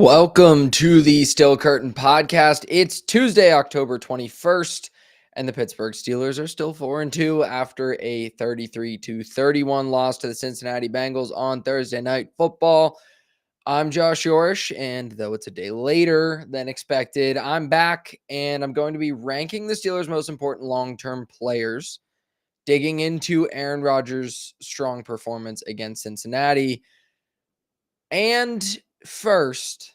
Welcome to the Still Curtain podcast. It's Tuesday, October 21st, and the Pittsburgh Steelers are still 4-2 after a 33-31 loss to the Cincinnati Bengals on Thursday Night Football. I'm Josh Yourish, and though it's a day later than expected, I'm back, and I'm going to be ranking the Steelers' most important long-term players, digging into Aaron Rodgers' strong performance against Cincinnati. And first,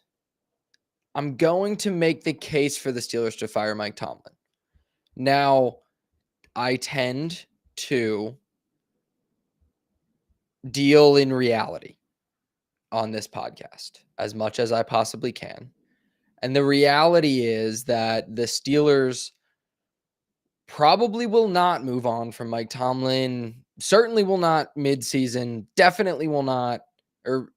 I'm going to make the case for the Steelers to fire Mike Tomlin. Now, I tend to deal in reality on this podcast as much as I possibly can. And the reality is that the Steelers probably will not move on from Mike Tomlin, certainly will not midseason, definitely will not, or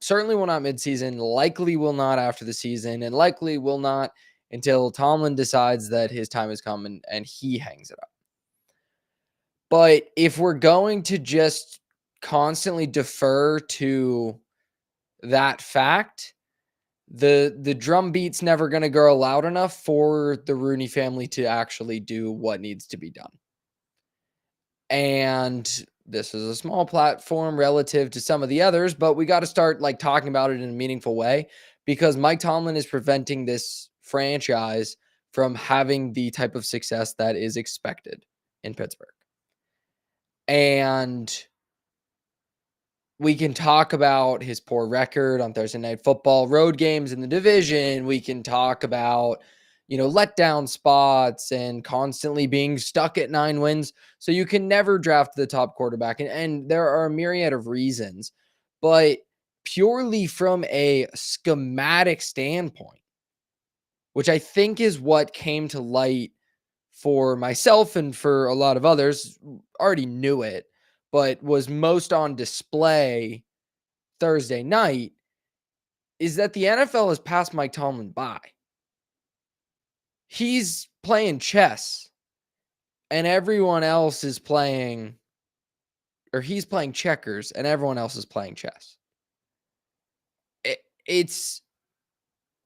certainly will not midseason, likely will not after the season, and likely will not until Tomlin decides that his time has come and he hangs it up. But if we're going to just constantly defer to that fact, the drum beat's never going to grow loud enough for the Rooney family to actually do what needs to be done. And this is a small platform relative to some of the others, but we got to start talking about it in a meaningful way because Mike Tomlin is preventing this franchise from having the type of success that is expected in Pittsburgh. And we can talk about his poor record on Thursday Night Football, road games in the division. We can talk about, letdown spots and constantly being stuck at 9 wins. So you can never draft the top quarterback. And there are a myriad of reasons. But purely from a schematic standpoint, which I think is what came to light for myself and for a lot of others, already knew it, but was most on display Thursday night, is that the NFL has passed Mike Tomlin by. He's playing chess and everyone else is playing, or he's playing checkers and everyone else is playing chess. It's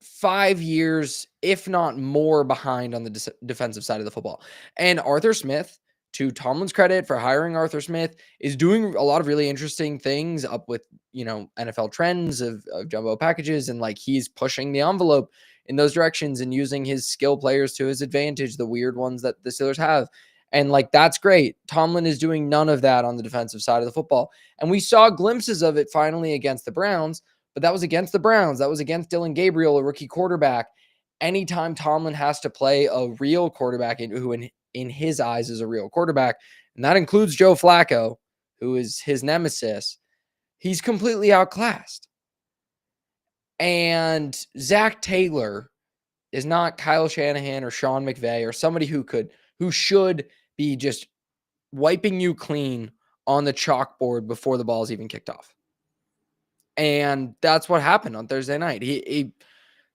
5 years, if not more, behind on the defensive side of the football. And Arthur Smith, to Tomlin's credit for hiring Arthur Smith, is doing a lot of really interesting things up with, NFL trends of jumbo packages. And he's pushing the envelope in those directions and using his skill players to his advantage, the weird ones that the Steelers have. And that's great. Tomlin is doing none of that on the defensive side of the football. And we saw glimpses of it finally against the Browns, but that was against the Browns. That was against Dylan Gabriel, a rookie quarterback. Anytime Tomlin has to play a real quarterback who in his eyes is a real quarterback, and that includes Joe Flacco, who is his nemesis, he's completely outclassed. And Zach Taylor is not Kyle Shanahan or Sean McVay or somebody who should be just wiping you clean on the chalkboard before the ball is even kicked off. And that's what happened on Thursday night.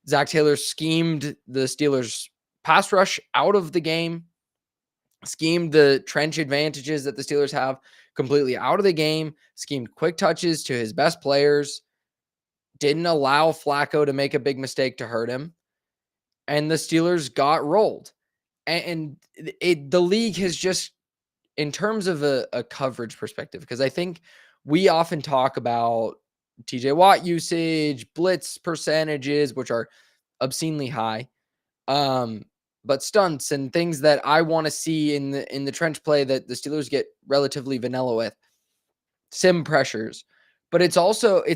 Zach Taylor schemed the Steelers' pass rush out of the game, schemed the trench advantages that the Steelers have completely out of the game, schemed quick touches to his best players, didn't allow Flacco to make a big mistake to hurt him, and the Steelers got rolled. And the league has just, in terms of a coverage perspective, because I think we often talk about TJ Watt usage, blitz percentages, which are obscenely high, but stunts and things that I want to see in the trench play that the Steelers get relatively vanilla with, sim pressures. But it's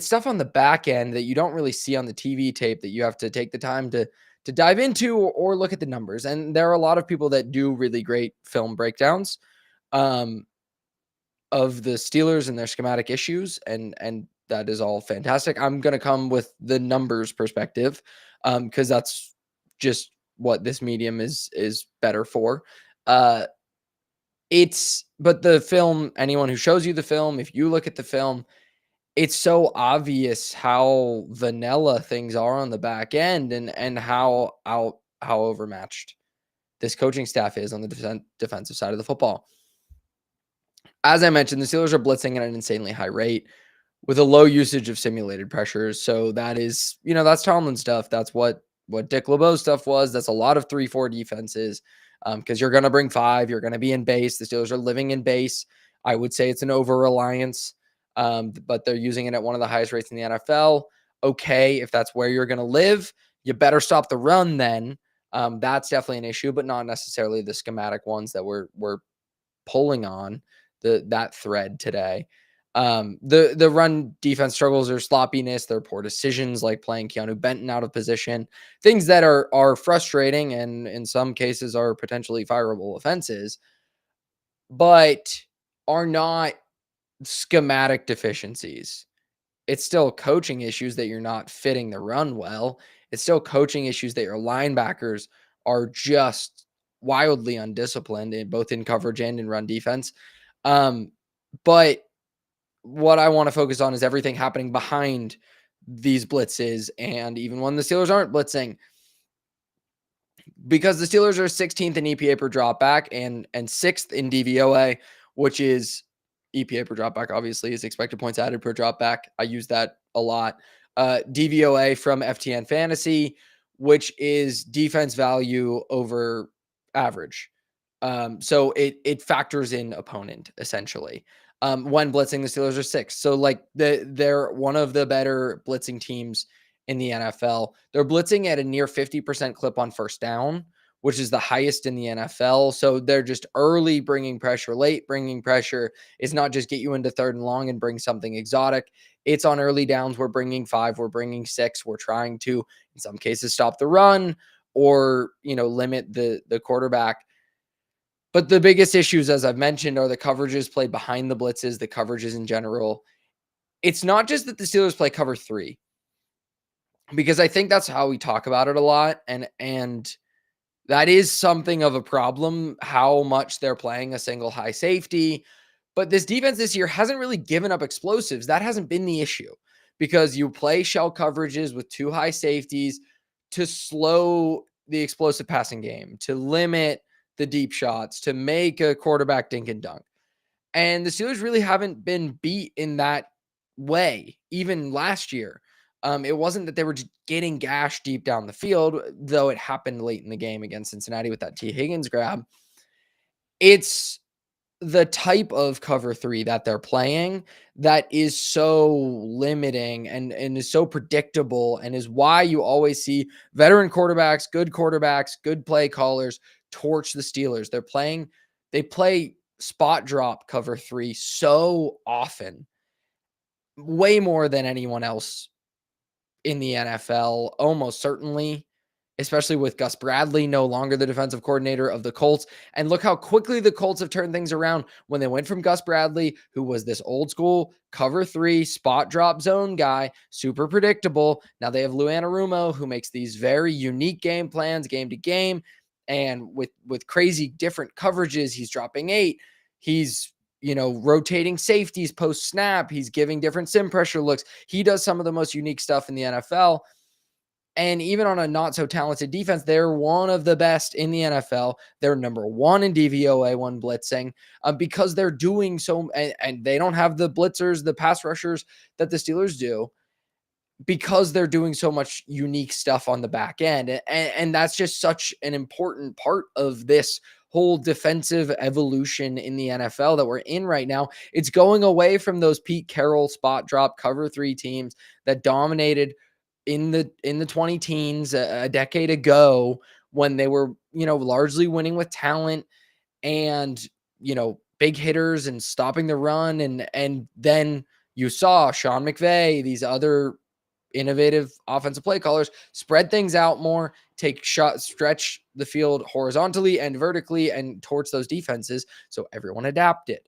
stuff on the back end that you don't really see on the TV tape that you have to take the time to dive into or look at the numbers. And there are a lot of people that do really great film breakdowns of the Steelers and their schematic issues, and that is all fantastic. I'm going to come with the numbers perspective because that's just what this medium is better for. But the film, anyone who shows you the film, if you look at the film, it's so obvious how vanilla things are on the back end and how overmatched this coaching staff is on the defensive side of the football. As I mentioned, the Steelers are blitzing at an insanely high rate. with a low usage of simulated pressures. So that is, that's Tomlin stuff. That's what Dick LeBeau's stuff was. That's a lot of 3-4 defenses, because you're going to bring 5. You're going to be in base. The Steelers are living in base. I would say it's an over-reliance, but they're using it at one of the highest rates in the NFL. Okay, if that's where you're going to live, you better stop the run then. That's definitely an issue, but not necessarily the schematic ones that we're pulling on that thread today. The run defense struggles are sloppiness, their poor decisions like playing Keanu Benton out of position, things that are frustrating and in some cases are potentially fireable offenses, but are not schematic deficiencies. It's still coaching issues that you're not fitting the run well. It's still coaching issues that your linebackers are just wildly undisciplined in both in coverage and in run defense. But what I want to focus on is everything happening behind these blitzes. And even when the Steelers aren't blitzing, because the Steelers are 16th in EPA per dropback and 6th in DVOA, which is EPA per dropback, obviously, is expected points added per dropback. I use that a lot. DVOA from FTN Fantasy, which is defense value over average. So it factors in opponent essentially. When blitzing, the Steelers are 6th. So like they're one of the better blitzing teams in the NFL. They're blitzing at a near 50% clip on first down, which is the highest in the NFL. So they're just early bringing pressure, late bringing pressure. It's not just get you into 3rd and long and bring something exotic. It's on early downs. We're bringing 5, we're bringing 6. We're trying to, in some cases, stop the run or, limit the quarterback. But the biggest issues, as I've mentioned, are the coverages played behind the blitzes, the coverages in general. It's not just that the Steelers play cover 3, because I think that's how we talk about it a lot. And that is something of a problem, how much they're playing a single high safety. But this defense this year hasn't really given up explosives. That hasn't been the issue, because you play shell coverages with 2 high safeties to slow the explosive passing game, to limit the deep shots, to make a quarterback dink and dunk. And the Steelers really haven't been beat in that way, even last year. It wasn't that they were just getting gashed deep down the field, though it happened late in the game against Cincinnati with that T. Higgins grab. It's the type of cover 3 that they're playing that is so limiting and is so predictable, and is why you always see veteran quarterbacks, good play callers torch the Steelers. They play spot drop cover 3 so often, way more than anyone else in the NFL, almost certainly, especially with Gus Bradley no longer the defensive coordinator of the Colts. And look how quickly the Colts have turned things around when they went from Gus Bradley, who was this old school cover 3 spot drop zone guy, super predictable. Now they have Lou Anarumo, who makes these very unique game plans game to game. And with crazy different coverages, he's dropping 8. He's rotating safeties post snap. He's giving different sim pressure looks. He does some of the most unique stuff in the NFL. And even on a not so talented defense, they're one of the best in the NFL. They're number 1 in DVOA when blitzing, because they're doing so, and they don't have the blitzers, the pass rushers that the Steelers do, because they're doing so much unique stuff on the back end. And that's just such an important part of this whole defensive evolution in the NFL that we're in right now. It's going away from those Pete Carroll spot drop cover 3 teams that dominated in the 20 teens a decade ago, when they were, largely winning with talent and, big hitters and stopping the run. And then you saw Sean McVay, these other innovative offensive play callers spread things out more, take shots, stretch the field horizontally and vertically and towards those defenses. So everyone adapted.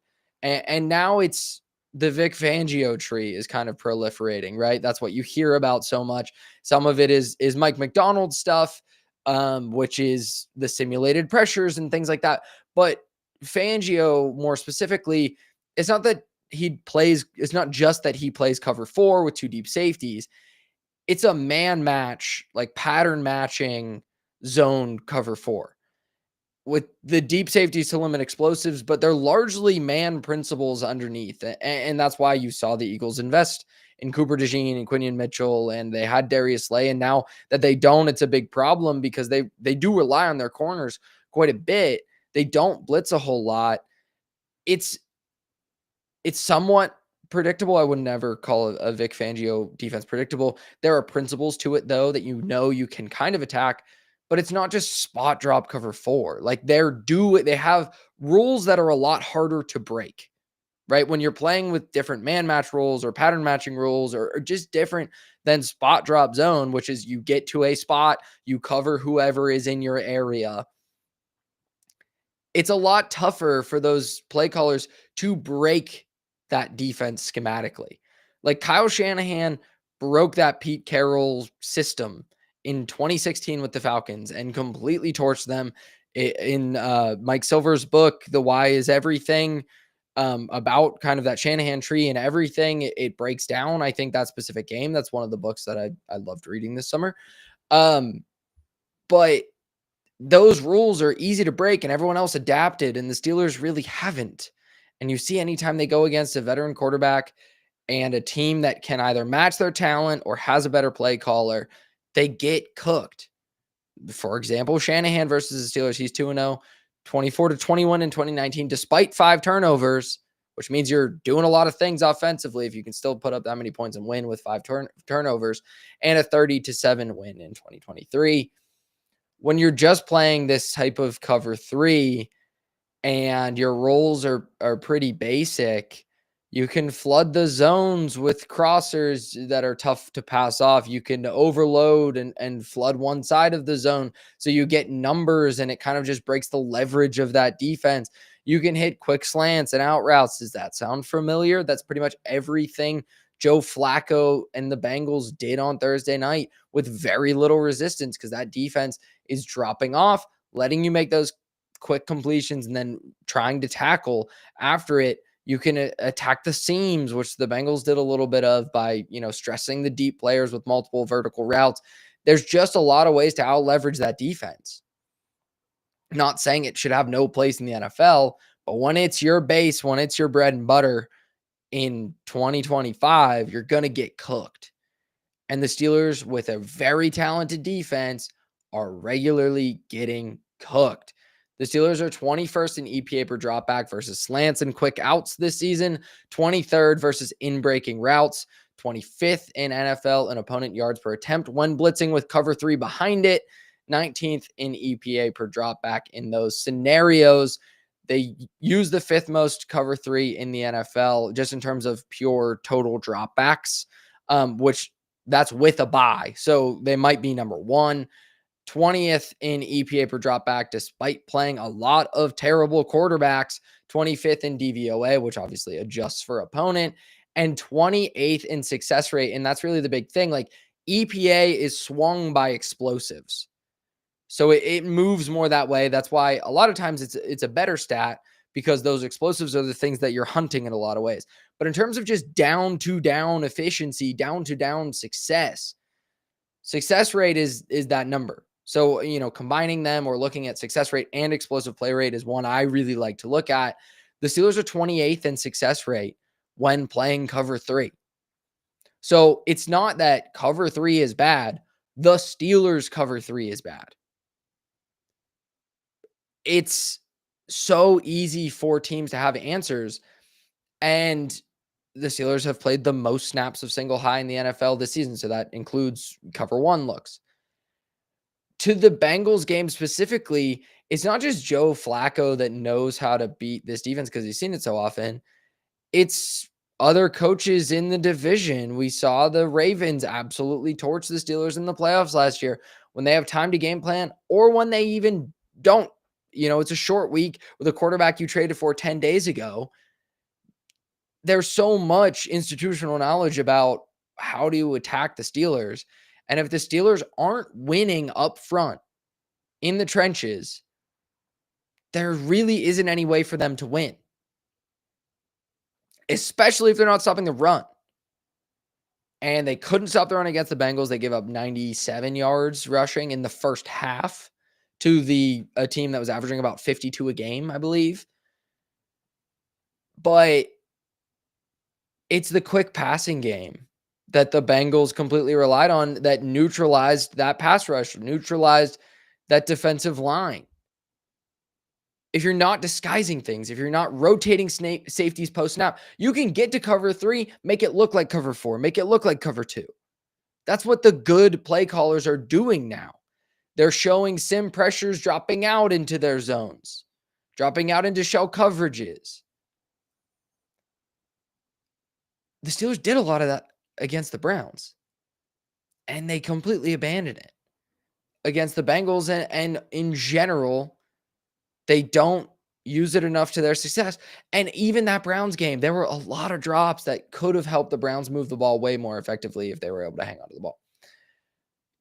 And now it's the Vic Fangio tree is kind of proliferating, right? That's what you hear about so much. Some of it is Mike McDonald stuff, which is the simulated pressures and things like that. But Fangio, more specifically, it's not just that he plays cover 4 with 2 deep safeties. It's a man match, like pattern matching zone cover 4, with the deep safeties to limit explosives, but they're largely man principles underneath. And that's why you saw the Eagles invest in Cooper DeJean and Quinion Mitchell, and they had Darius Slay. And now that they don't, it's a big problem because they do rely on their corners quite a bit. They don't blitz a whole lot. It's somewhat predictable. I would never call a Vic Fangio defense predictable. There are principles to it, though, that you can kind of attack, but it's not just spot drop cover 4. Like they have rules that are a lot harder to break, right? When you're playing with different man match rules or pattern matching rules or just different than spot drop zone, which is you get to a spot, you cover whoever is in your area. It's a lot tougher for those play callers to break that defense schematically. Like Kyle Shanahan broke that Pete Carroll system in 2016 with the Falcons and completely torched them. In Mike Silver's book, The Why is Everything, about kind of that Shanahan tree and everything, it breaks down, I think, that specific game. That's one of the books that I loved reading this summer. But those rules are easy to break and everyone else adapted and the Steelers really haven't. And you see anytime they go against a veteran quarterback and a team that can either match their talent or has a better play caller, they get cooked. For example, Shanahan versus the Steelers, he's 2-0, 24-21 in 2019, despite 5 turnovers, which means you're doing a lot of things offensively if you can still put up that many points and win with 5 turnovers, and a 30-7 win in 2023. When you're just playing this type of cover 3 and your roles are pretty basic, you can flood the zones with crossers that are tough to pass off. You can overload and flood one side of the zone so you get numbers and it kind of just breaks the leverage of that defense. You can hit quick slants and out routes. Does that sound familiar? That's pretty much everything Joe Flacco and the Bengals did on Thursday night with very little resistance because that defense is dropping off, letting you make those quick completions and then trying to tackle after it. You can attack the seams, which the Bengals did a little bit of by, stressing the deep players with multiple vertical routes. There's just a lot of ways to out leverage that defense. Not saying it should have no place in the NFL, but when it's your base, when it's your bread and butter in 2025, you're going to get cooked. And the Steelers, with a very talented defense, are regularly getting cooked. The Steelers are 21st in EPA per dropback versus slants and quick outs this season, 23rd versus in-breaking routes, 25th in NFL in opponent yards per attempt when blitzing with cover 3 behind it, 19th in EPA per dropback in those scenarios. They use the 5th most cover 3 in the NFL just in terms of pure total dropbacks, which that's with a bye. So they might be number 1. 20th in EPA per dropback, despite playing a lot of terrible quarterbacks. 25th in DVOA, which obviously adjusts for opponent, and 28th in success rate. And that's really the big thing. Like EPA is swung by explosives. So it moves more that way. That's why a lot of times it's a better stat because those explosives are the things that you're hunting in a lot of ways. But in terms of just down to down efficiency, down to down success rate is that number. So, combining them or looking at success rate and explosive play rate is one I really like to look at. The Steelers are 28th in success rate when playing cover 3. So it's not that cover 3 is bad. The Steelers cover 3 is bad. It's so easy for teams to have answers. And the Steelers have played the most snaps of single high in the NFL this season. So that includes cover 1 looks. To the Bengals game specifically, it's not just Joe Flacco that knows how to beat this defense because he's seen it so often. It's other coaches in the division. We saw the Ravens absolutely torch the Steelers in the playoffs last year when they have time to game plan or when they even don't. It's a short week with a quarterback you traded for 10 days ago. There's so much institutional knowledge about how to attack the Steelers. And if the Steelers aren't winning up front in the trenches, there really isn't any way for them to win, especially if they're not stopping the run. And they couldn't stop the run against the Bengals. They gave up 97 yards rushing in the first half to a team that was averaging about 52 a game, I believe. But it's the quick passing game that the Bengals completely relied on that neutralized that pass rush, neutralized that defensive line. If you're not disguising things, if you're not rotating safeties post snap, you can get to cover 3, make it look like cover 4, make it look like cover 2. That's what the good play callers are doing now. They're showing sim pressures dropping out into their zones, dropping out into shell coverages. The Steelers did a lot of that against the Browns, and they completely abandoned it against the Bengals. And in general, they don't use it enough to their success. And even that Browns game, there were a lot of drops that could have helped the Browns move the ball way more effectively if they were able to hang on to the ball.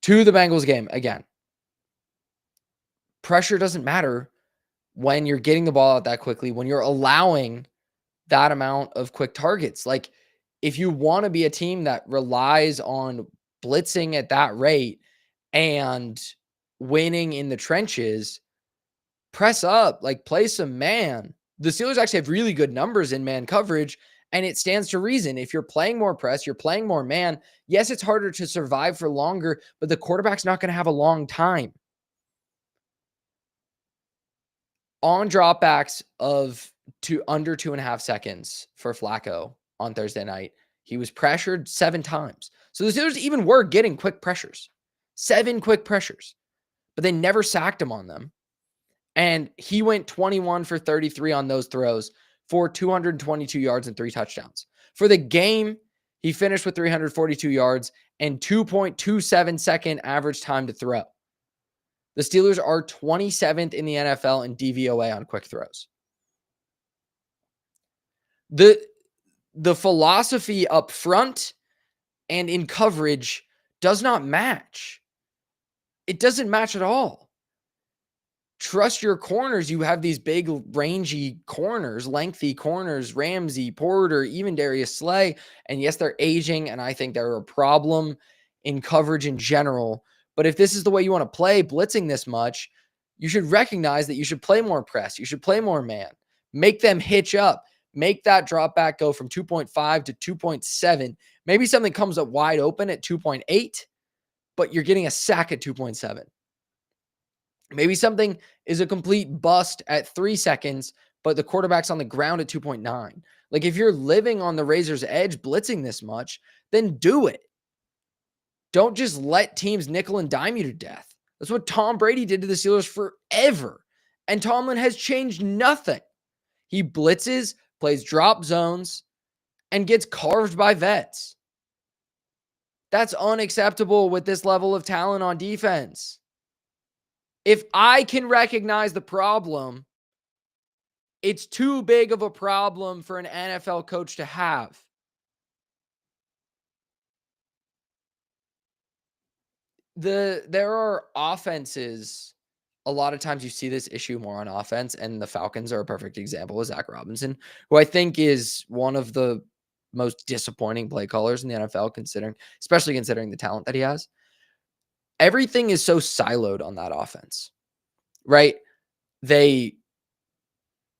To the Bengals game, again, pressure doesn't matter when you're getting the ball out that quickly, when you're allowing that amount of quick targets. Like, if you want to be a team that relies on blitzing at that rate and winning in the trenches, press up, like play some man. The Steelers actually have really good numbers in man coverage, and it stands to reason. If you're playing more press, you're playing more man. Yes, it's harder to survive for longer, but the quarterback's not going to have a long time. On dropbacks of under 2.5 seconds for Flacco on Thursday night, he was pressured 7 times. So the Steelers even were getting quick pressures, 7 quick pressures, but they never sacked him on them. And he went 21 for 33 on those throws for 222 yards and 3 touchdowns. For the game, he finished with 342 yards and 2.27 second average time to throw. The Steelers are 27th in the NFL in DVOA on quick throws. The philosophy up front and in coverage does not match. It doesn't match at all. Trust your corners. You have these big, rangy corners, lengthy corners, Ramsey, Porter, even Darius Slay. And yes, they're aging, and I think they're a problem in coverage in general. But if this is the way you want to play, blitzing this much, you should recognize that you should play more press. You should play more man. Make them hitch up. Make that drop back go from 2.5 to 2.7. Maybe something comes up wide open at 2.8, but you're getting a sack at 2.7. Maybe something is a complete bust at 3 seconds, but the quarterback's on the ground at 2.9. Like, if you're living on the razor's edge blitzing this much, then do it. Don't just let teams nickel and dime you to death. That's what Tom Brady did to the Steelers forever. And Tomlin has changed nothing. He blitzes, plays drop zones, and gets carved by vets. That's unacceptable with this level of talent on defense. If I can recognize the problem, it's too big of a problem for an NFL coach to have. There are offenses, a lot of times you see this issue more on offense, and the Falcons are a perfect example of Zach Robinson, who I think is one of the most disappointing play callers in the NFL, especially considering the talent that he has. Everything is so siloed on that offense, right? The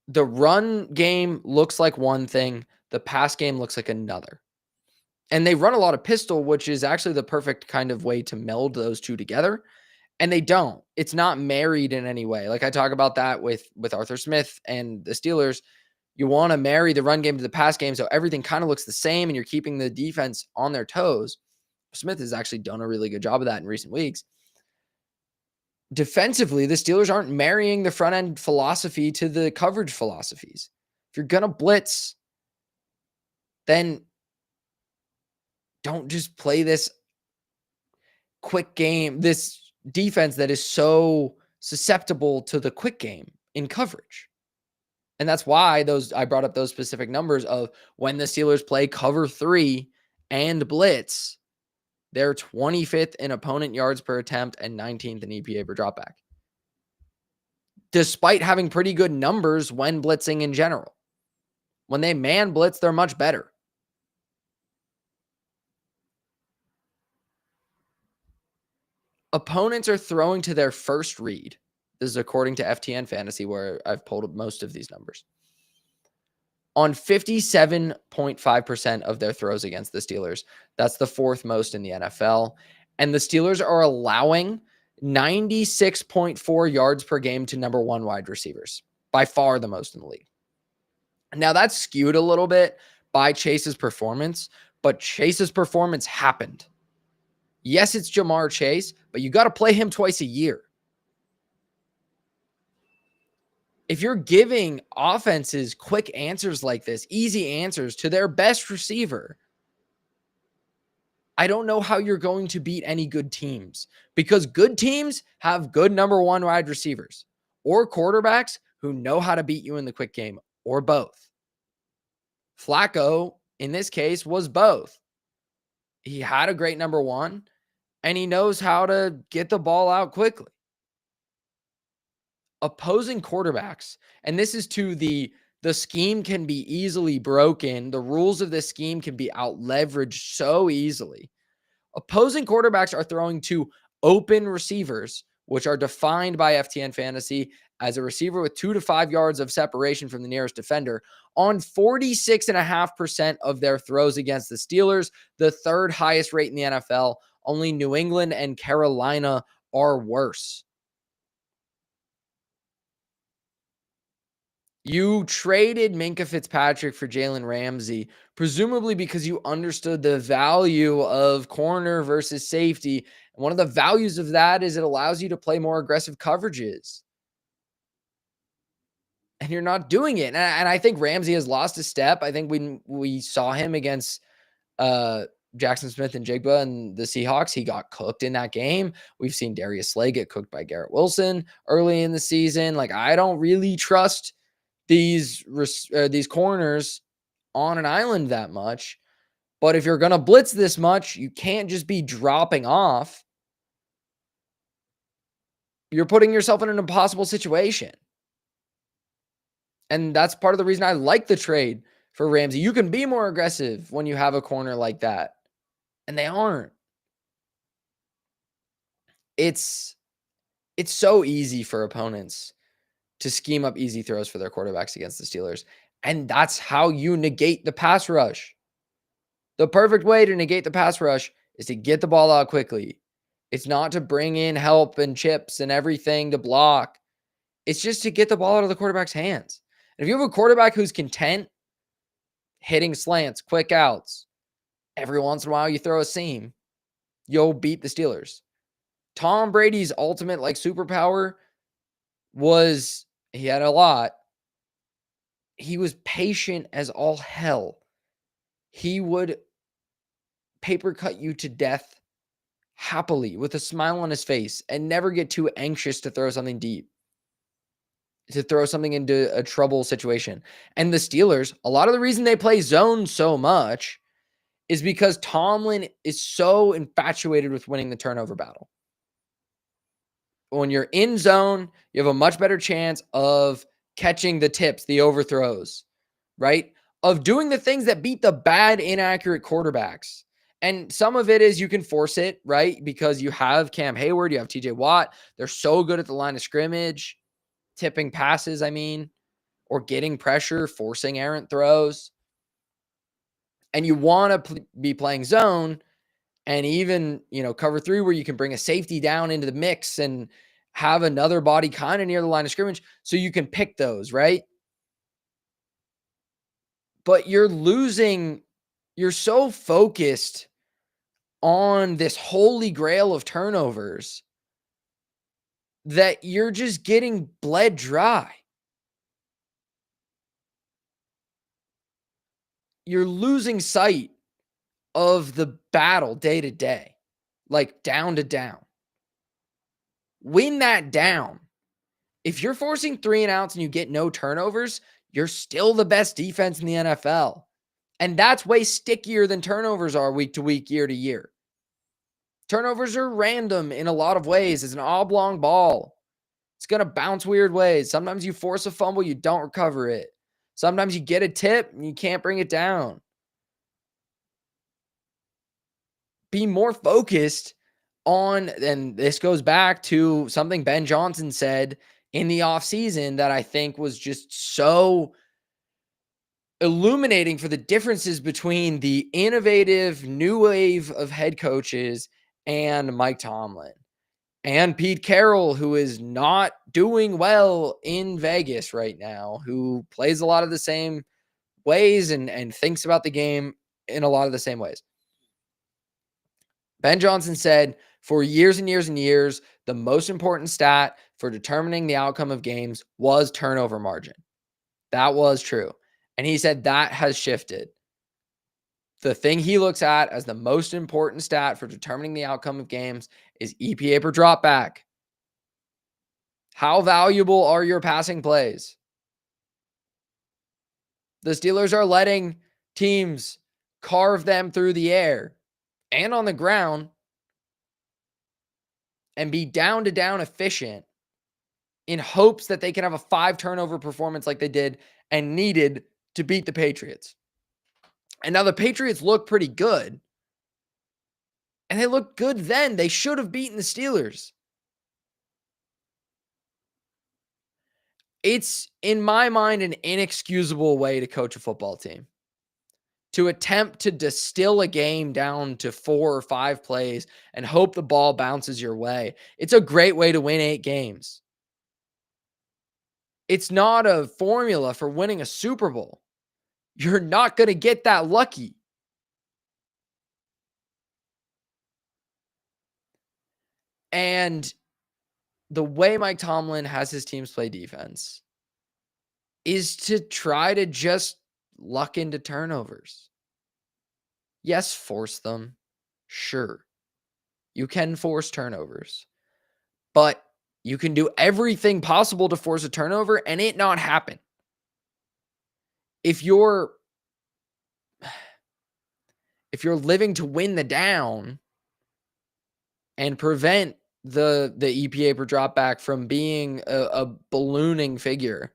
run game looks like one thing, the pass game looks like another. And they run a lot of pistol, which is actually the perfect kind of way to meld those two together. And they don't. It's not married in any way. Like I talk about that with Arthur Smith and the Steelers. You want to marry the run game to the pass game so everything kind of looks the same and you're keeping the defense on their toes. Smith has actually done a really good job of that in recent weeks. Defensively, the Steelers aren't marrying the front end philosophy to the coverage philosophies. If you're going to blitz, then don't just play this quick game, this defense that is so susceptible to the quick game in coverage. And that's why I brought up those specific numbers of when the Steelers play cover 3 and blitz, they're 25th in opponent yards per attempt and 19th in EPA per dropback, despite having pretty good numbers when blitzing in general. When they man blitz, they're much better. Opponents are throwing to their first read This is according to FTN Fantasy, where I've pulled most of these numbers. On 57.5% of their throws against the Steelers. That's the fourth most in the NFL. And the Steelers are allowing 96.4 yards per game to number one wide receivers, by far the most in the league. Now, that's skewed a little bit by Chase's performance, but Chase's performance happened. Yes, it's Jamar Chase, but you got to play him twice a year. If you're giving offenses quick answers like this, easy answers to their best receiver, I don't know how you're going to beat any good teams, because good teams have good number one wide receivers or quarterbacks who know how to beat you in the quick game, or both. Flacco, in this case, was both. He had a great number one, and he knows how to get the ball out quickly. Opposing quarterbacks, and this is to the scheme can be easily broken. The rules of this scheme can be out leveraged so easily. Opposing quarterbacks are throwing to open receivers, which are defined by FTN Fantasy as a receiver with 2 to 5 yards of separation from the nearest defender, on 46.5% of their throws against the Steelers, the third highest rate in the NFL. Only New England and Carolina are worse. You traded Minkah Fitzpatrick for Jalen Ramsey, presumably because you understood the value of corner versus safety. And one of the values of that is it allows you to play more aggressive coverages. And you're not doing it. And I think Ramsey has lost a step. I think when we saw him against Jackson Smith and Jigba and the Seahawks, he got cooked in that game. We've seen Darius Slay get cooked by Garrett Wilson early in the season. Like, I don't really trust these corners on an island that much. But if you're going to blitz this much, you can't just be dropping off. You're putting yourself in an impossible situation. And that's part of the reason I like the trade for Ramsey. You can be more aggressive when you have a corner like that. And they aren't. It's so easy for opponents to scheme up easy throws for their quarterbacks against the Steelers. And that's how you negate the pass rush. The perfect way to negate the pass rush is to get the ball out quickly. It's not to bring in help and chips and everything to block. It's just to get the ball out of the quarterback's hands. And if you have a quarterback who's content hitting slants, quick outs, every once in a while you throw a seam, you'll beat the Steelers. Tom Brady's ultimate superpower was, he had a lot. He was patient as all hell. He would paper cut you to death happily with a smile on his face and never get too anxious to throw something deep, to throw something into a trouble situation. And the Steelers, a lot of the reason they play zone so much is because Tomlin is so infatuated with winning the turnover battle. When you're in zone, you have a much better chance of catching the tips, the overthrows, right? Of doing the things that beat the bad, inaccurate quarterbacks. And some of it is you can force it, right? Because you have Cam Hayward, you have TJ Watt. They're so good at the line of scrimmage, tipping passes, or getting pressure, forcing errant throws. And you want to be playing zone and even, cover 3 where you can bring a safety down into the mix and have another body kind of near the line of scrimmage so you can pick those, right? But you're so focused on this holy grail of turnovers that you're just getting bled dry. You're losing sight of the battle day to day, like down to down. Win that down. If you're forcing 3 and outs and you get no turnovers, you're still the best defense in the NFL. And that's way stickier than turnovers are week to week, year to year. Turnovers are random in a lot of ways. It's an oblong ball. It's going to bounce weird ways. Sometimes you force a fumble, you don't recover it. Sometimes you get a tip and you can't bring it down. Be more focused and this goes back to something Ben Johnson said in the offseason that I think was just so illuminating for the differences between the innovative new wave of head coaches and Mike Tomlin and Pete Carroll, who is not doing well in Vegas right now, who plays a lot of the same ways and thinks about the game in a lot of the same ways. Ben Johnson said for years and years and years, the most important stat for determining the outcome of games was turnover margin. That was true. And he said that has shifted. The thing he looks at as the most important stat for determining the outcome of games is EPA per drop back. How valuable are your passing plays? The Steelers are letting teams carve them through the air and on the ground and be down to down efficient in hopes that they can have a 5 turnover performance like they did and needed to beat the Patriots. And now the Patriots look pretty good. And they looked good then. They should have beaten the Steelers. It's, in my mind, an inexcusable way to coach a football team. To attempt to distill a game down to 4 or 5 plays and hope the ball bounces your way. It's a great way to win 8 games. It's not a formula for winning a Super Bowl. You're not going to get that lucky. And the way Mike Tomlin has his teams play defense is to try to just luck into turnovers. Yes, force them. Sure. You can force turnovers. But you can do everything possible to force a turnover and it not happen. If you're living to win the down and prevent the EPA per drop back from being a ballooning figure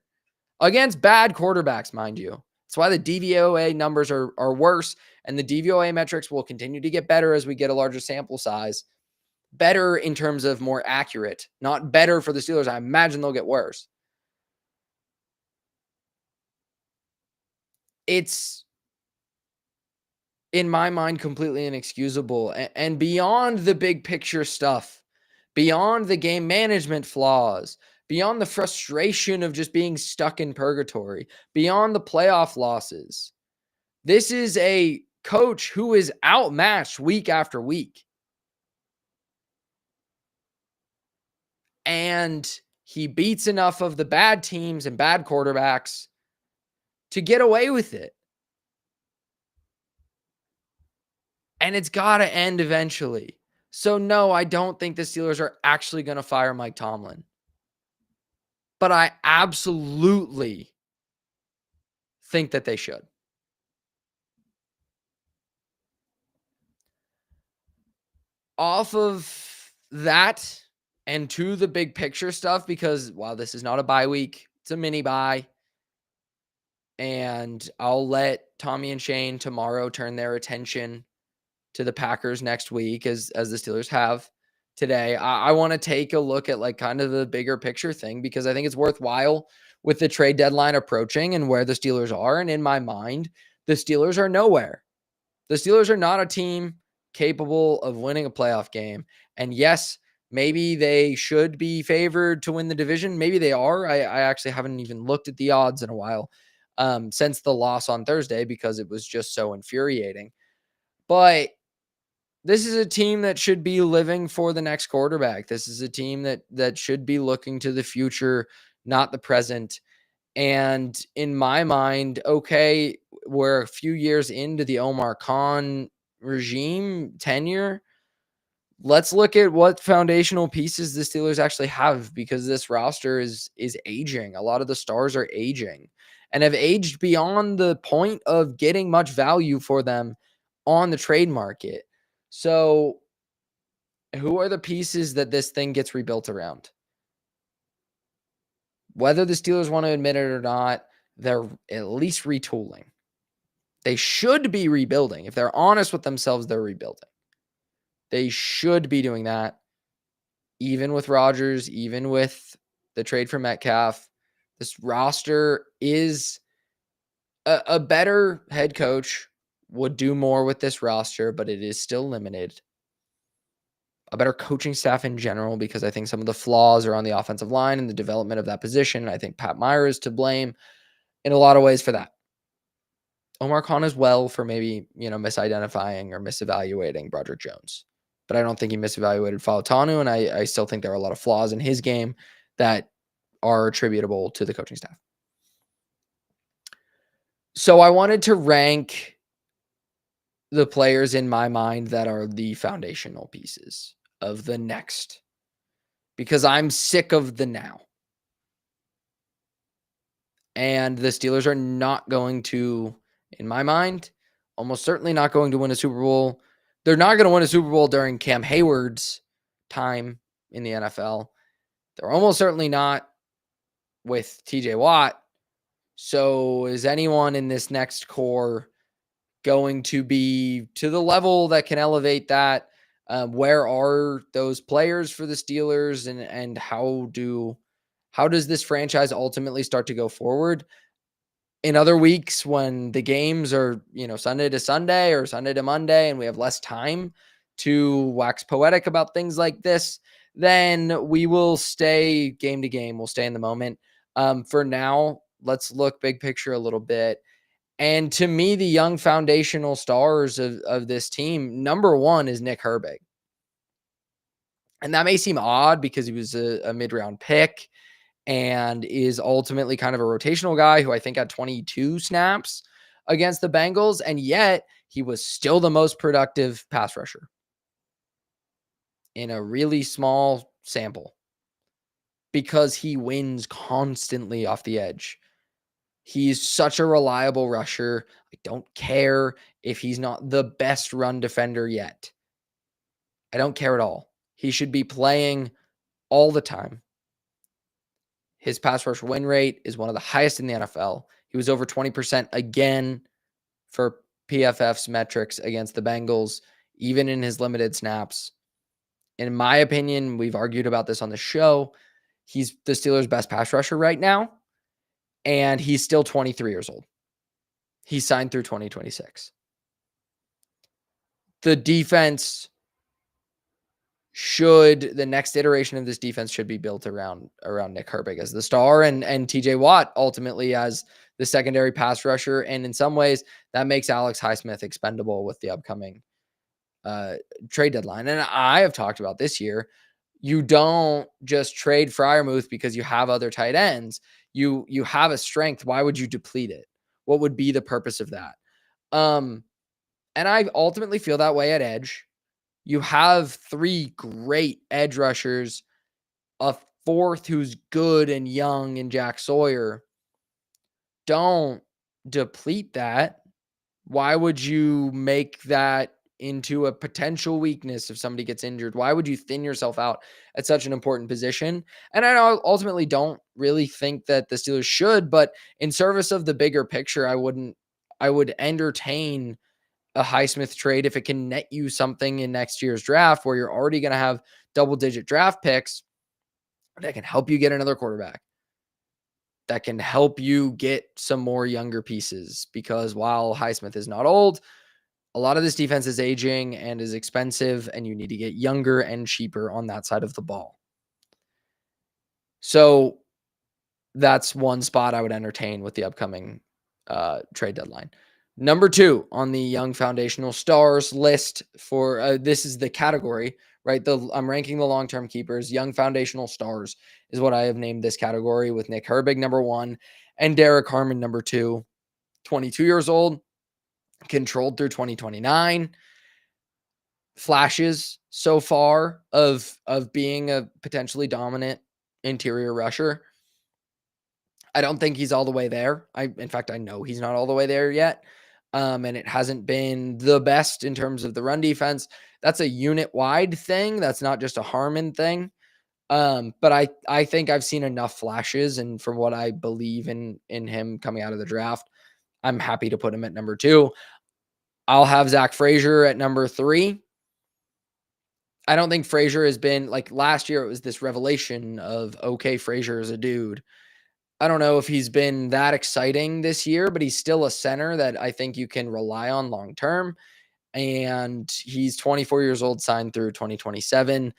against bad quarterbacks, mind you. That's why the DVOA numbers are worse, and the DVOA metrics will continue to get better as we get a larger sample size. Better in terms of more accurate, not better for the Steelers. I imagine they'll get worse. It's, in my mind, completely inexcusable. And beyond the big picture stuff, beyond the game management flaws, beyond the frustration of just being stuck in purgatory, beyond the playoff losses, this is a coach who is outmatched week after week. And he beats enough of the bad teams and bad quarterbacks to get away with it. And it's got to end eventually. So no, I don't think the Steelers are actually going to fire Mike Tomlin. But I absolutely think that they should. Off of that and to the big picture stuff, because while this is not a bye week, it's a mini bye. And I'll let Tommy and Shane tomorrow turn their attention to the Packers next week as the Steelers have today. I want to take a look at like kind of the bigger picture thing because I think it's worthwhile with the trade deadline approaching and where the Steelers are. And in my mind, the Steelers are nowhere. The Steelers are not a team capable of winning a playoff game. And yes, maybe they should be favored to win the division. Maybe they are. I actually haven't even looked at the odds in a while since the loss on Thursday because it was just so infuriating. But this is a team that should be living for the next quarterback. This is a team that should be looking to the future, not the present. And in my mind, okay, we're a few years into the Omar Khan regime tenure. Let's look at what foundational pieces the Steelers actually have because this roster is aging. A lot of the stars are aging and have aged beyond the point of getting much value for them on the trade market. So who are the pieces that this thing gets rebuilt around? Whether the Steelers want to admit it or not, they're at least retooling. They should be rebuilding. If they're honest with themselves, they're rebuilding. They should be doing that, even with Rodgers, even with the trade for Metcalf. This roster is a better head coach would do more with this roster, but it is still limited. A better coaching staff in general, because I think some of the flaws are on the offensive line and the development of that position. I think Pat Meyer is to blame in a lot of ways for that. Omar Khan as well for maybe, misidentifying or misevaluating Broderick Jones. But I don't think he misevaluated Fautanu, and I still think there are a lot of flaws in his game that are attributable to the coaching staff. So I wanted to rank the players in my mind that are the foundational pieces of the next, because I'm sick of the now. And the Steelers are not going to, in my mind, almost certainly not going to win a Super Bowl. They're not going to win a Super Bowl during Cam Hayward's time in the NFL. They're almost certainly not with TJ Watt. So is anyone in this next core going to be to the level that can elevate that? Where are those players for the Steelers, and how does this franchise ultimately start to go forward? In other weeks when the games are, Sunday to Sunday or Sunday to Monday, and we have less time to wax poetic about things like this, then we will stay game to game. We'll stay in the moment. For now, let's look big picture a little bit. And to me, the young foundational stars of this team, number one is Nick Herbig. And that may seem odd because he was a mid-round pick and is ultimately kind of a rotational guy who I think had 22 snaps against the Bengals, and yet he was still the most productive pass rusher in a really small sample because he wins constantly off the edge. He's such a reliable rusher. I don't care if he's not the best run defender yet. I don't care at all. He should be playing all the time. His pass rush win rate is one of the highest in the NFL. He was over 20% again for PFF's metrics against the Bengals, even in his limited snaps. In my opinion, we've argued about this on the show. He's the Steelers' best pass rusher right now, and he's still 23 years old. He signed through 2026. The defense the next iteration of this defense should be built around Nick Herbig as the star and TJ Watt ultimately as the secondary pass rusher. And in some ways that makes Alex Highsmith expendable with the upcoming trade deadline. And I have talked about this year, you don't just trade Freiermuth because you have other tight ends. You have a strength. Why would you deplete it? What would be the purpose of that? And I ultimately feel that way at edge. You have three great edge rushers, a fourth who's good and young in Jack Sawyer. Don't deplete that. Why would you make that into a potential weakness if somebody gets injured? Why would you thin yourself out at such an important position? And I ultimately don't really think that the Steelers should, but in service of the bigger picture, I would entertain a Highsmith trade if it can net you something in next year's draft where you're already going to have double-digit draft picks that can help you get another quarterback, that can help you get some more younger pieces. Because while Highsmith is not old, a lot of this defense is aging and is expensive, and you need to get younger and cheaper on that side of the ball. So that's one spot I would entertain with the upcoming trade deadline. Number two on the young foundational stars list for this is the category, right? I'm ranking the long-term keepers. Young foundational stars is what I have named this category, with Nick Herbig number one and Derek Harmon number two. 22 years old, controlled through 2029. Flashes so far of being a potentially dominant interior rusher. I don't think he's all the way there. In fact, I know he's not all the way there yet. And it hasn't been the best in terms of the run defense. That's a unit-wide thing. That's not just a Harmon thing. But I think I've seen enough flashes, and from what I believe in him coming out of the draft, I'm happy to put him at number two. I'll have Zach Frazier at number three. I don't think Frazier has been like last year. It was this revelation of okay, Frazier is a dude. I don't know if he's been that exciting this year, but he's still a center that I think you can rely on long term. And he's 24 years old, signed through 2027.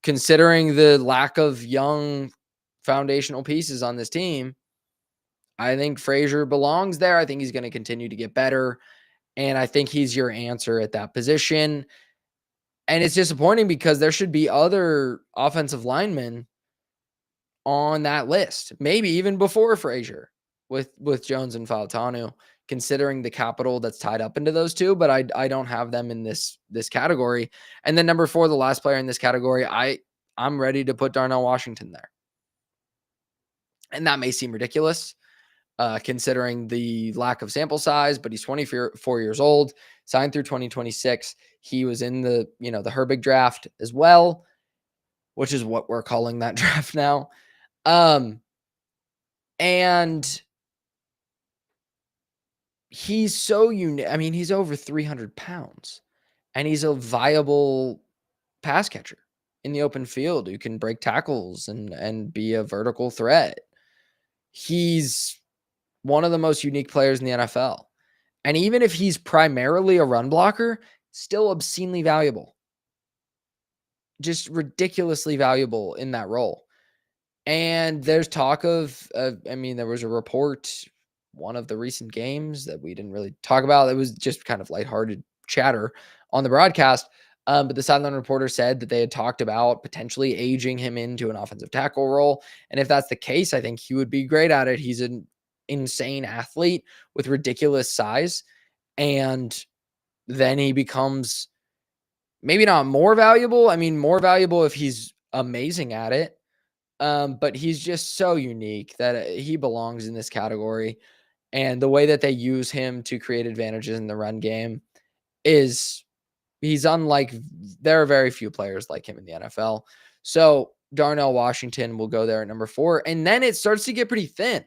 Considering the lack of young foundational pieces on this team, I think Frazier belongs there. I think he's going to continue to get better. And I think he's your answer at that position. And it's disappointing because there should be other offensive linemen on that list, maybe even before Frazier with Jones and Fautanu, considering the capital that's tied up into those two. But I don't have them in this category. And then number 4, the last player in this category, I'm ready to put Darnell Washington there. And that may seem ridiculous, considering the lack of sample size, but he's 24 years old, signed through 2026. He was in the Herbig draft as well, which is what we're calling that draft now. And he's so unique. I mean, he's over 300 pounds and he's a viable pass catcher in the open field who can break tackles and be a vertical threat. He's one of the most unique players in the NFL. And even if he's primarily a run blocker, still obscenely valuable. Just ridiculously valuable in that role. And there's talk of, there was a report, one of the recent games that we didn't really talk about. It was just kind of lighthearted chatter on the broadcast. But the sideline reporter said that they had talked about potentially aging him into an offensive tackle role. And if that's the case, I think he would be great at it. He's an insane athlete with ridiculous size. And then he becomes maybe not more valuable. I mean, more valuable if he's amazing at it. But he's just so unique that he belongs in this category. And the way that they use him to create advantages in the run game he's unlike, there are very few players like him in the NFL. So Darnell Washington will go there at number 4. And then it starts to get pretty thin.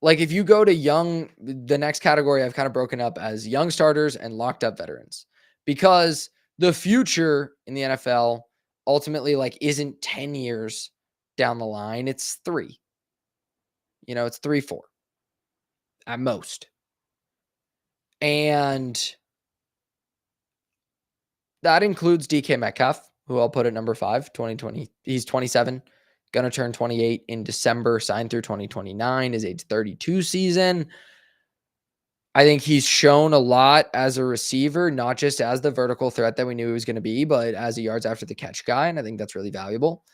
Like if you go to the next category I've kind of broken up as young starters and locked up veterans, because the future in the NFL ultimately isn't 10 years down the line. It's 3. It's 3, 4 at most. And that includes DK Metcalf, who I'll put at number 5, 2020. He's 27, going to turn 28 in December, signed through 2029, his age 32 season. I think he's shown a lot as a receiver, not just as the vertical threat that we knew he was going to be, but as a yards after the catch guy. And I think that's really valuable.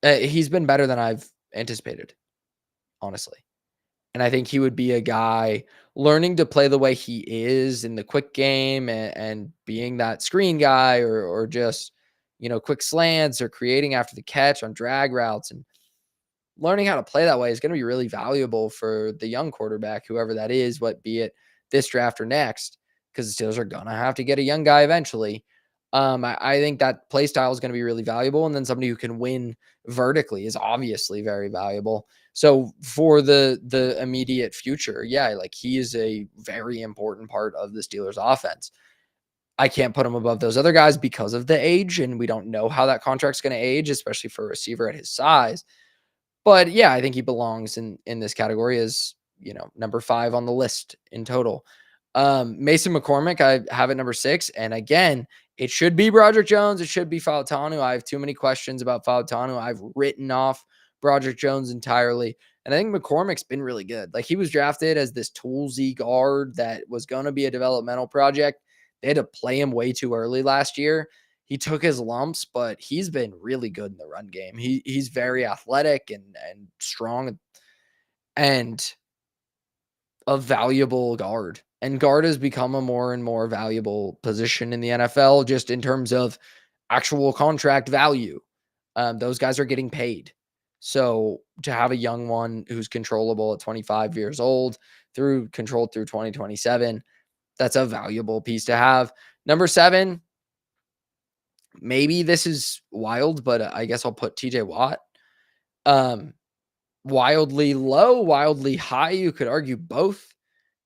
He's been better than I've anticipated, honestly. And I think he would be a guy learning to play the way he is in the quick game and being that screen guy or just, quick slants or creating after the catch on drag routes, and learning how to play that way is going to be really valuable for the young quarterback, whoever that is, be it this draft or next, because the Steelers are going to have to get a young guy eventually. I think that play style is going to be really valuable. And then somebody who can win vertically is obviously very valuable. So for the immediate future, yeah, he is a very important part of the Steelers offense. I can't put him above those other guys because of the age, and we don't know how that contract's going to age, especially for a receiver at his size. But yeah, I think he belongs in this category as, number 5 on the list in total. Mason McCormick, I have at number 6. And again, it should be Broderick Jones. It should be Fautanu. I have too many questions about Fautanu. I've written off Broderick Jones entirely. And I think McCormick's been really good. He was drafted as this toolsy guard that was going to be a developmental project. They had to play him way too early last year. He took his lumps, but he's been really good in the run game. He's very athletic and strong and a valuable guard. And guard has become a more and more valuable position in the NFL, just in terms of actual contract value. Those guys are getting paid. So to have a young one who's controllable at 25 years old, controlled through 2027, that's a valuable piece to have. Number 7, maybe this is wild, but I guess I'll put TJ Watt. Wildly low, wildly high. You could argue both.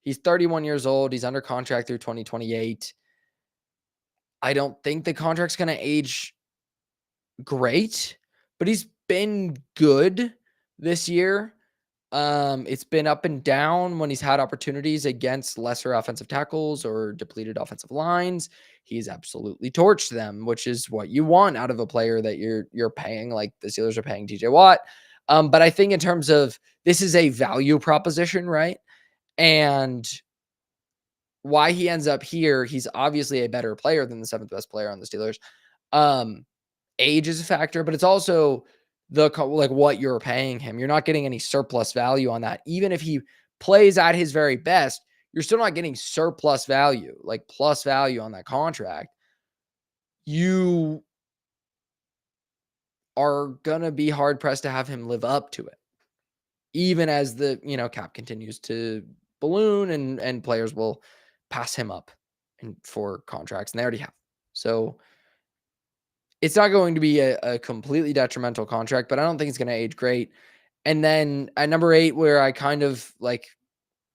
He's 31 years old. He's under contract through 2028. I don't think the contract's going to age great, but he's been good this year. It's been up and down when he's had opportunities against lesser offensive tackles or depleted offensive lines. He's absolutely torched them, which is what you want out of a player that you're paying, like the Steelers are paying TJ Watt. But I think in terms of this is a value proposition, right? And why he ends up here, he's obviously a better player than the seventh best player on the Steelers. Um, Age is a factor, but it's also like what you're paying him. You're not getting any surplus value on that. Even if he plays at his very best, you're still not getting surplus value, like plus value on that contract. You are gonna be hard pressed to have him live up to it, even as the cap continues to balloon and players will pass him up and for contracts, and they already have. So it's not going to be a completely detrimental contract, but I don't think it's going to age great. And then at number 8, where I kind of like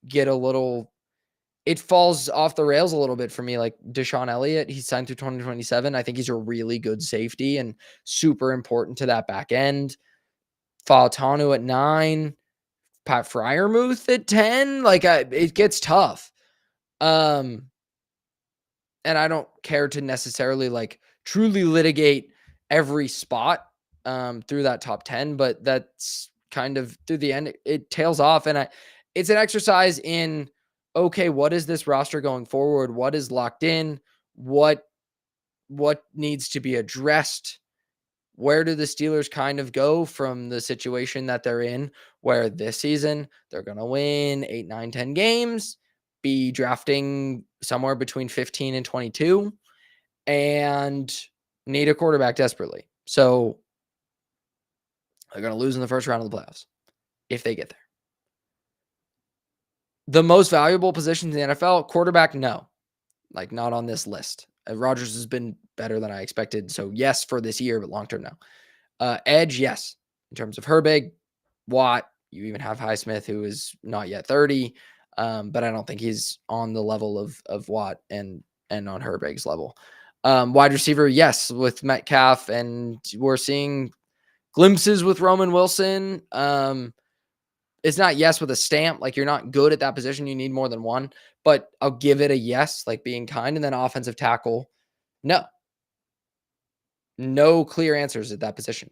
get a little, it falls off the rails a little bit for me. Like Deshaun Elliott, he's signed through 2027. I think he's a really good safety and super important to that back end. Fautanu at 9, Pat Fryermuth at 10. Like it gets tough. And I don't care to necessarily like truly litigate every spot through that top 10, but that's kind of through the end, it tails off. And it's an exercise in, okay, what is this roster going forward? What is locked in? What needs to be addressed? Where do the Steelers kind of go from the situation that they're in, where this season they're going to win 8, 9, 10 games, be drafting somewhere between 15 and 22, and need a quarterback desperately. So they're going to lose in the first round of the playoffs if they get there. The most valuable positions in the NFL, quarterback, no. Like not on this list. Rodgers has been better than I expected. So yes, for this year, but long-term, no. Edge, yes. In terms of Herbig, Watt, you even have Highsmith, who is not yet 30. But I don't think he's on the level of Watt and on Herbig's level. Wide receiver, yes, with Metcalf, and we're seeing glimpses with Roman Wilson. It's not yes with a stamp. Like you're not good at that position. You need more than one, but I'll give it a yes, like being kind. And then offensive tackle, no. No clear answers at that position.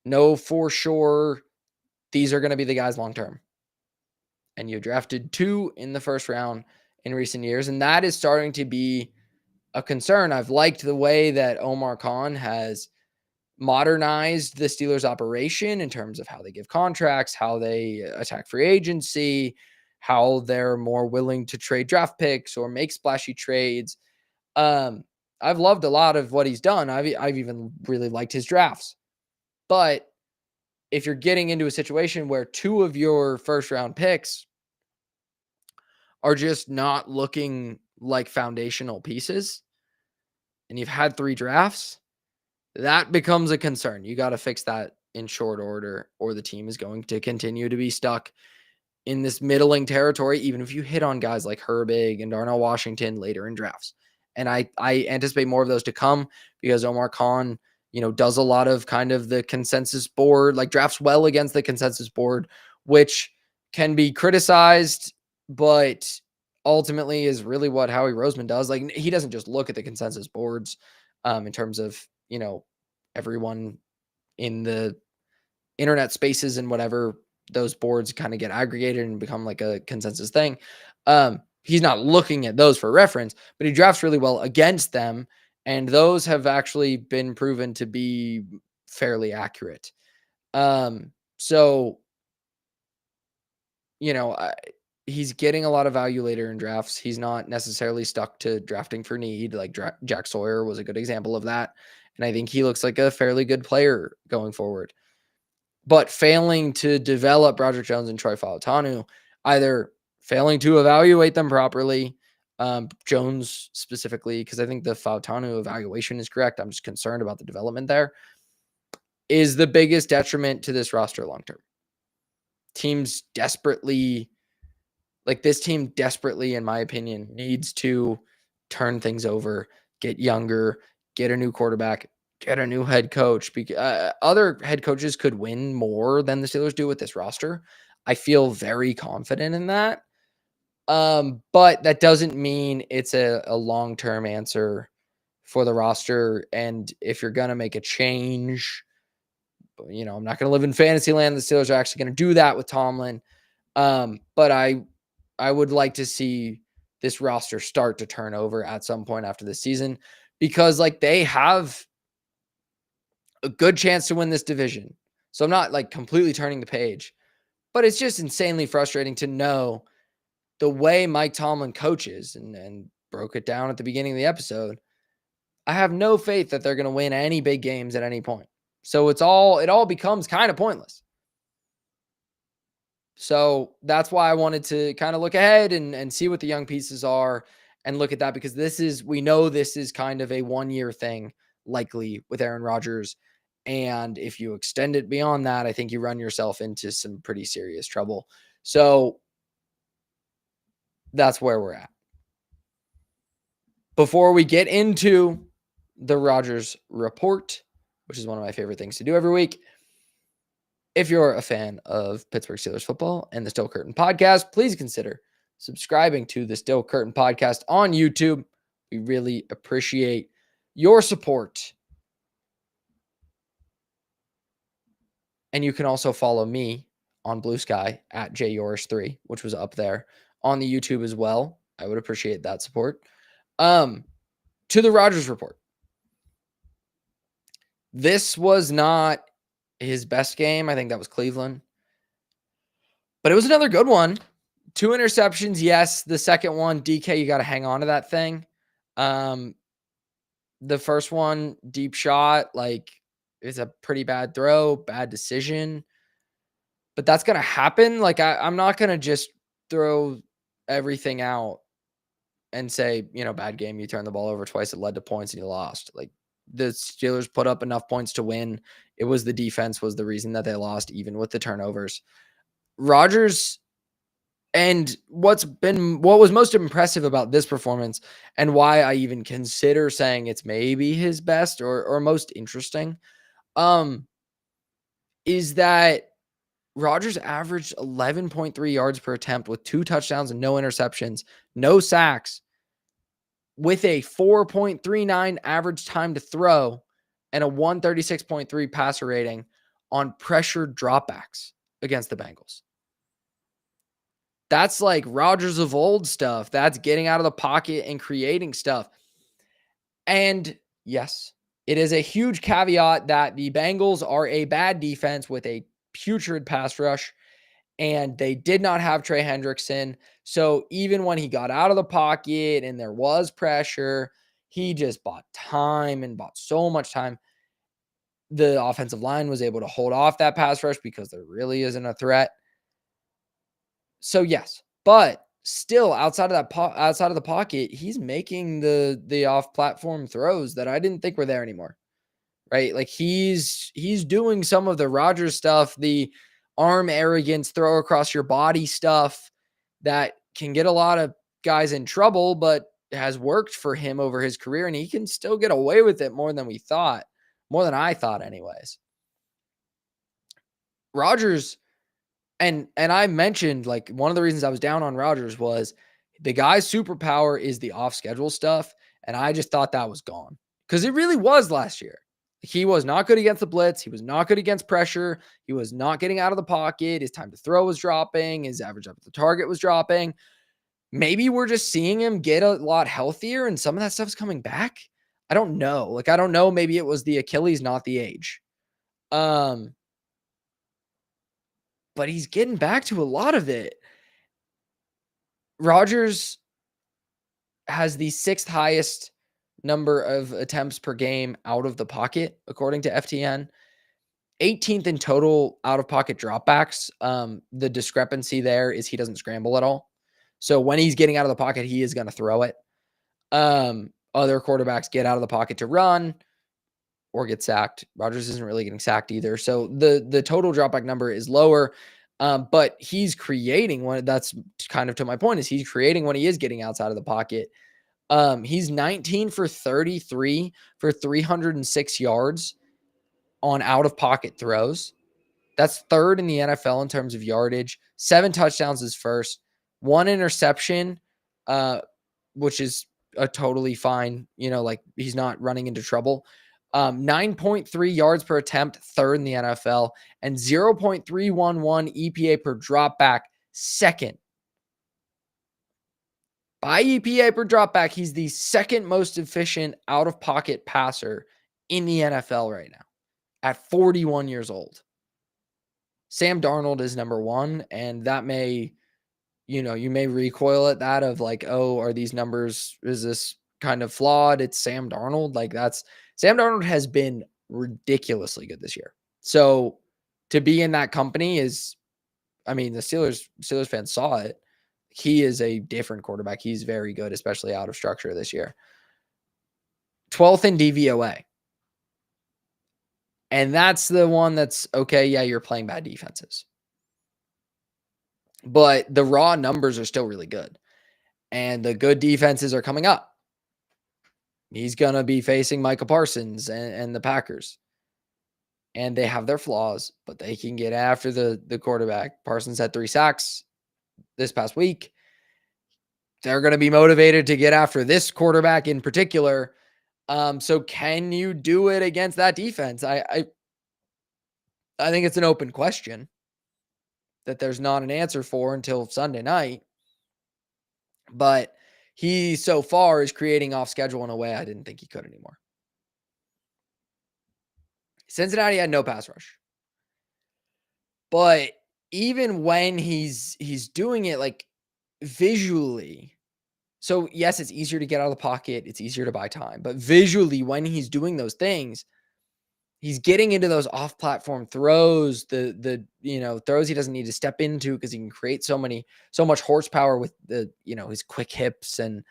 No for sure, these are going to be the guys long term. And you drafted 2 in the first round in recent years, and that is starting to be a concern. I've liked the way that Omar Khan has modernized the Steelers operation in terms of how they give contracts, how they attack free agency, how they're more willing to trade draft picks or make splashy trades. I've loved a lot of what he's done. I've even really liked his drafts. But if you're getting into a situation where 2 of your first round picks are just not looking like foundational pieces and you've had 3 drafts, that becomes a concern. You got to fix that in short order, or the team is going to continue to be stuck in this middling territory, even if you hit on guys like Herbig and Darnell Washington later in drafts. And I anticipate more of those to come because Omar Khan, does a lot of kind of the consensus board, like drafts well against the consensus board, which can be criticized, but ultimately is really what Howie Roseman does. Like he doesn't just look at the consensus boards in terms of, everyone in the internet spaces and whatever, those boards kind of get aggregated and become like a consensus thing. He's not looking at those for reference, but he drafts really well against them. And those have actually been proven to be fairly accurate. So, he's getting a lot of value later in drafts. He's not necessarily stuck to drafting for need. Like Jack Sawyer was a good example of that. And I think he looks like a fairly good player going forward. But failing to develop Broderick Jones and Troy Fautanu, either failing to evaluate them properly, Jones specifically, because I think the Fautanu evaluation is correct. I'm just concerned about the development there, is the biggest detriment to this roster long term. Teams desperately, in my opinion, needs to turn things over, get younger, get a new quarterback, get a new head coach. Other head coaches could win more than the Steelers do with this roster. I feel very confident in that. But that doesn't mean it's a long-term answer for the roster. And if you're going to make a change, I'm not going to live in fantasy land. The Steelers are actually going to do that with Tomlin. But I would like to see this roster start to turn over at some point after this season, because they have a good chance to win this division. So I'm not completely turning the page, but it's just insanely frustrating to know the way Mike Tomlin coaches, and broke it down at the beginning of the episode. I have no faith that they're going to win any big games at any point. So it all becomes kind of pointless. So that's why I wanted to kind of look ahead and see what the young pieces are and look at that, because we know this is kind of a 1-year thing, likely, with Aaron Rodgers. And if you extend it beyond that, I think you run yourself into some pretty serious trouble. So that's where we're at. Before we get into the Rodgers Report, which is one of my favorite things to do every week, if you're a fan of Pittsburgh Steelers football and the Still Curtain podcast, please consider subscribing to the Still Curtain podcast on YouTube. We really appreciate your support. And you can also follow me on Blue Sky at Yourish3, which was up there on the YouTube as well. I would appreciate that support. To the Rodgers Report. This was not his best game. I think that was Cleveland. But it was another good one. 2 interceptions, yes. The second one, DK, you got to hang on to that thing. The first one, deep shot, is a pretty bad throw, bad decision. But that's going to happen. I'm not going to just throw everything out and say, bad game, you turned the ball over twice, it led to points, and you lost. The Steelers put up enough points to win. It was the defense was the reason that they lost, even with the turnovers. Rodgers, and what was most impressive about this performance, and why I even consider saying it's maybe his best or most interesting, is that Rodgers averaged 11.3 yards per attempt with 2 touchdowns and no interceptions, no sacks, with a 4.39 average time to throw and a 136.3 passer rating on pressured dropbacks against the Bengals. That's Rodgers of old stuff. That's getting out of the pocket and creating stuff. And yes, it is a huge caveat that the Bengals are a bad defense with a putrid pass rush, and they did not have Trey Hendrickson. So even when he got out of the pocket and there was pressure, he just bought time and bought so much time. The offensive line was able to hold off that pass rush because there really isn't a threat. So yes, but still outside of the pocket, he's making the off-platform throws that I didn't think were there anymore. Right? He's doing some of the Rodgers stuff, the arm arrogance, throw across your body stuff that can get a lot of guys in trouble, but has worked for him over his career, and he can still get away with it more than we thought, more than I thought anyways. Rodgers, and I mentioned one of the reasons I was down on Rodgers was the guy's superpower is the off-schedule stuff, and I just thought that was gone because it really was last year. He was not good against the blitz. He was not good against pressure. He was not getting out of the pocket. His time to throw was dropping. His average up at the target was dropping. Maybe we're just seeing him get a lot healthier and some of that stuff's coming back. I don't know. I don't know. Maybe it was the Achilles, not the age. But he's getting back to a lot of it. Rodgers has the 6th highest number of attempts per game out of the pocket, according to FTN. 18th in total out-of-pocket dropbacks. The discrepancy there is he doesn't scramble at all. So when he's getting out of the pocket, he is going to throw it. Other quarterbacks get out of the pocket to run or get sacked. Rodgers isn't really getting sacked either. So the total dropback number is lower. But he's creating one. That's kind of to my point, is he's creating when he is getting outside of the pocket. He's 19 for 33 for 306 yards on out of pocket throws. That's third in the NFL in terms of yardage. 7 touchdowns is first. 1 interception, which is a totally fine, like he's not running into trouble. 9.3 yards per attempt, third in the NFL, and 0.311 EPA per dropback, second. By EPA per dropback, he's the second most efficient out-of-pocket passer in the NFL right now at 41 years old. Sam Darnold is number 1, and that may, you may recoil at that of like, oh, are these numbers, is this kind of flawed? It's Sam Darnold. Sam Darnold has been ridiculously good this year. So to be in that company is, the Steelers fans saw it. He is a different quarterback. He's very good, especially out of structure this year. 12th in DVOA. And that's the one that's okay. Yeah, you're playing bad defenses. But the raw numbers are still really good. And the good defenses are coming up. He's going to be facing Micah Parsons and the Packers. And they have their flaws, but they can get after the quarterback. Parsons had 3 sacks this past week. They're going to be motivated to get after this quarterback in particular. So can you do it against that defense? I think it's an open question that there's not an answer for until Sunday night. But he so far is creating off schedule in a way I didn't think he could anymore. Cincinnati had no pass rush. But even when he's doing it like visually, so yes, it's easier to get out of the pocket, it's easier to buy time, but visually when he's doing those things, he's getting into those off-platform throws, the throws he doesn't need to step into because he can create so much horsepower with his quick hips and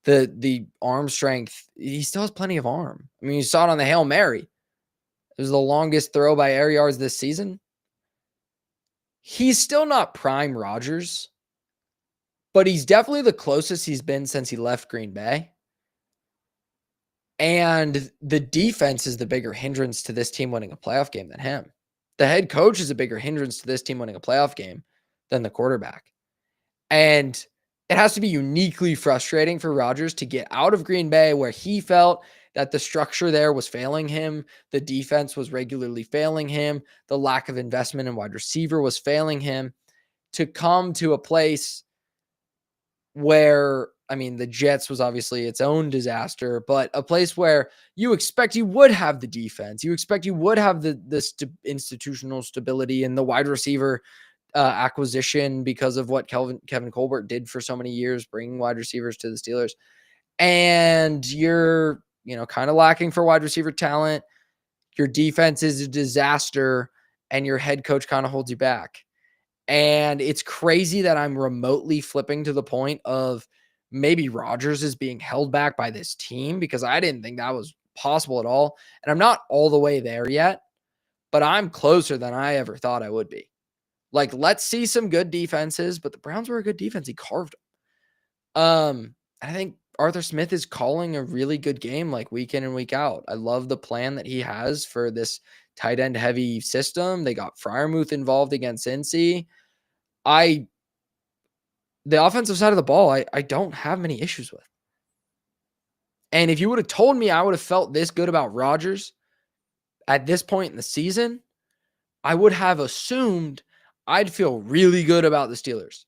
the arm strength. He still has plenty of arm. You saw it on the Hail Mary. It was the longest throw by air yards this season. He's still not prime Rodgers, but he's definitely the closest he's been since he left Green Bay. And the defense is the bigger hindrance to this team winning a playoff game than him. The head coach is a bigger hindrance to this team winning a playoff game than the quarterback. And it has to be uniquely frustrating for Rodgers to get out of Green Bay where he felt that the structure there was failing him. The defense was regularly failing him. The lack of investment in wide receiver was failing him, to come to a place where, the Jets was obviously its own disaster, but a place where you expect you would have the defense. You expect you would have the institutional stability and the wide receiver acquisition because of what Kevin Colbert did for so many years, bringing wide receivers to the Steelers. And you're, kind of lacking for wide receiver talent. Your defense is a disaster and your head coach kind of holds you back. And it's crazy that I'm remotely flipping to the point of maybe Rodgers is being held back by this team, because I didn't think that was possible at all. And I'm not all the way there yet, but I'm closer than I ever thought I would be. Like, let's see some good defenses, but the Browns were a good defense. He carved them. I think Arthur Smith is calling a really good game, like week in and week out. I love the plan that he has for this tight end heavy system. They got Freiermuth involved against Cincy. The offensive side of the ball, I don't have many issues with. And if you would have told me I would have felt this good about Rodgers at this point in the season, I would have assumed I'd feel really good about the Steelers.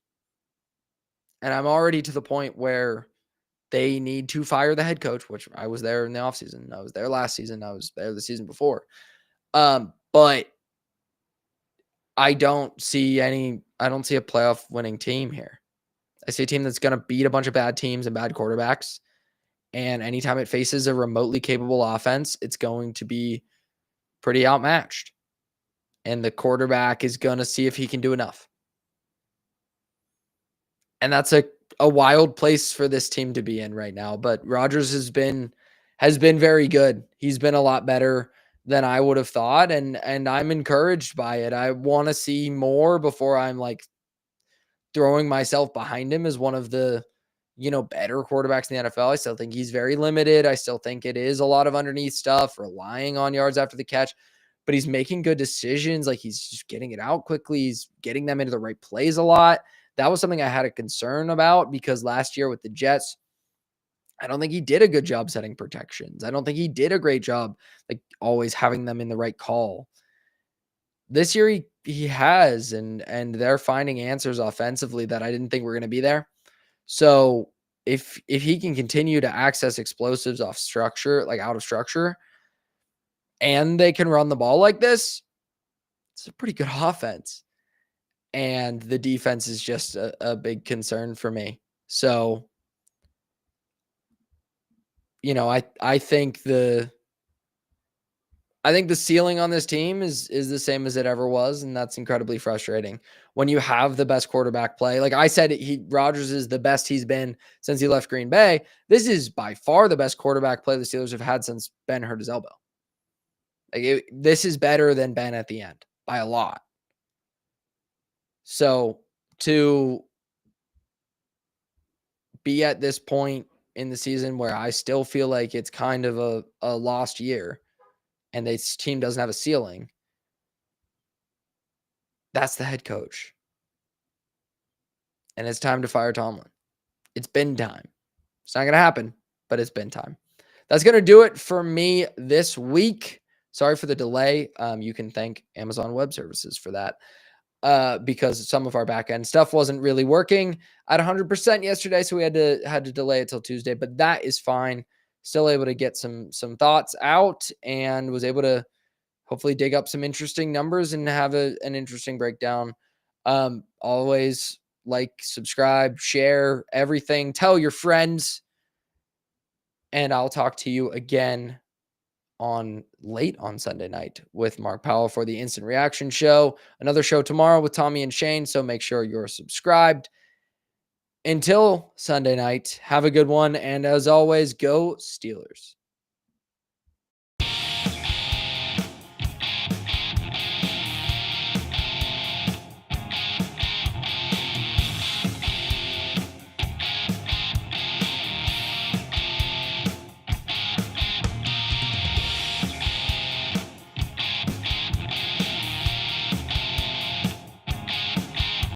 And I'm already to the point where they need to fire the head coach, which I was there in the offseason. I was there last season. I was there the season before. But I don't see a playoff winning team here. I see a team that's going to beat a bunch of bad teams and bad quarterbacks. And anytime it faces a remotely capable offense, it's going to be pretty outmatched. And the quarterback is going to see if he can do enough. And that's a wild place for this team to be in right now. But Rodgers has been very good. He's been a lot better than I would have thought. And I'm encouraged by it. I want to see more before I'm like throwing myself behind him as one of the better quarterbacks in the NFL. I still think he's very limited. I still think it is a lot of underneath stuff, relying on yards after the catch, but he's making good decisions. Like, he's just getting it out quickly. He's getting them into the right plays a lot. That was something I had a concern about because last year with the Jets, I don't think he did a good job setting protections. I don't think he did a great job, like, always having them in the right call. This year he has, and they're finding answers offensively that I didn't think were going to be there. So if he can continue to access explosives off structure, like out of structure, and they can run the ball like this, it's a pretty good offense. And the defense is just a big concern for me. So, I think the ceiling on this team is the same as it ever was, and that's incredibly frustrating. When you have the best quarterback play, like I said, Rodgers is the best he's been since he left Green Bay. This is by far the best quarterback play the Steelers have had since Ben hurt his elbow. This is better than Ben at the end by a lot. So to be at this point in the season where I still feel like it's kind of a lost year and this team doesn't have a ceiling, that's the head coach. And it's time to fire Tomlin. It's been time. It's not going to happen, but it's been time. That's going to do it for me this week. Sorry for the delay. You can thank Amazon Web Services for that. Because some of our back end stuff wasn't really working at 100% yesterday, so we had to delay it till Tuesday. But that is fine. Still able to get some thoughts out, and was able to hopefully dig up some interesting numbers and have an interesting breakdown. Always like, subscribe, share everything, tell your friends, and I'll talk to you again late on Sunday night with Mark Powell for the Instant Reaction Show. Another show tomorrow with Tommy and Shane, so make sure you're subscribed. Until Sunday night, have a good one, and as always, go Steelers.